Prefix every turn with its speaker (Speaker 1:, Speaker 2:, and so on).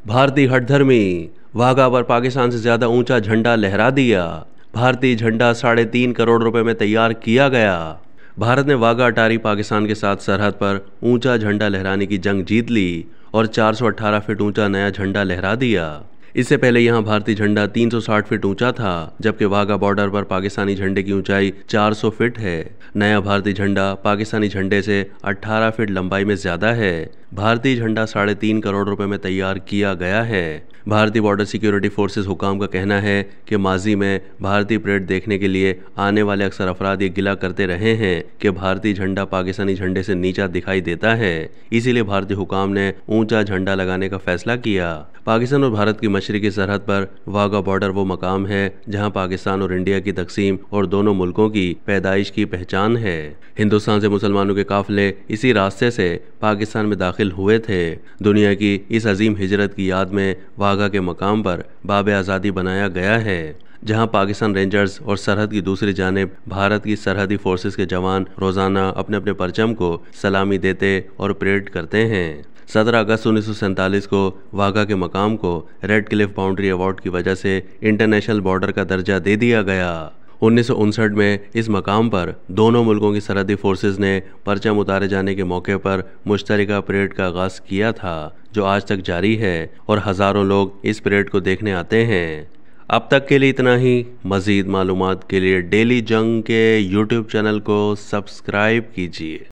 Speaker 1: भारतीय हठधर्मी वाघा पर पाकिस्तान से ज्यादा ऊंचा झंडा लहरा दिया। भारतीय झंडा 3.5 करोड़ रुपए में तैयार किया गया। भारत ने वाघा अटारी पाकिस्तान के साथ सरहद पर ऊंचा झंडा लहराने की जंग जीत ली और 418 फीट ऊंचा नया झंडा लहरा दिया। इससे पहले यहां भारतीय झंडा 360 फीट ऊंचा था, जबकि वाघा बॉर्डर पर पाकिस्तानी झंडे की ऊंचाई 400 फीट है। नया भारतीय झंडा पाकिस्तानी झंडे से 18 फीट लंबाई में ज्यादा है। भारतीय झंडा 3.5 करोड़ रुपए में तैयार किया गया है। भारतीय बॉर्डर सिक्योरिटी फोर्सेस हुकाम का कहना है कि माजी में भारतीय परेड देखने के लिए आने वाले अक्सर अफराद ये गिला करते रहे हैं कि भारतीय झंडा पाकिस्तानी झंडे से नीचा दिखाई देता है, इसीलिए भारतीय हुकाम ने ऊंचा झंडा लगाने का फैसला किया। पाकिस्तान और भारत की मशरकी सरहद पर वाघा बॉर्डर वो मकाम है जहां पाकिस्तान और इंडिया की तकसीम और दोनों मुल्कों की पैदाइश की पहचान है। हिंदुस्तान से मुसलमानों के काफिले इसी रास्ते से पाकिस्तान में दाखिल हुए थे। दुनिया की इस अजीम हिजरत की याद में वाघा के मकाम पर बाब आज़ादी बनाया गया है, जहां पाकिस्तान रेंजर्स और सरहद की दूसरी जानिब भारत की सरहदी फोर्सेस के जवान रोजाना अपने अपने परचम को सलामी देते और परेड करते हैं। 17 अगस्त 1947 को वाघा के मकाम को रेड क्लिफ बाउंड्री अवार्ड की वजह से इंटरनेशनल बॉर्डर का दर्जा दे दिया गया। 1959 में इस मकाम पर दोनों मुल्कों की सरहदी फोर्सेस ने परचम उतारे जाने के मौके पर मुश्तरका परेड का आगाज किया था, जो आज तक जारी है और हज़ारों लोग इस परेड को देखने आते हैं। अब तक के लिए इतना ही। मज़ीद मालूमात के लिए डेली जंग के यूट्यूब चैनल को सब्सक्राइब कीजिए।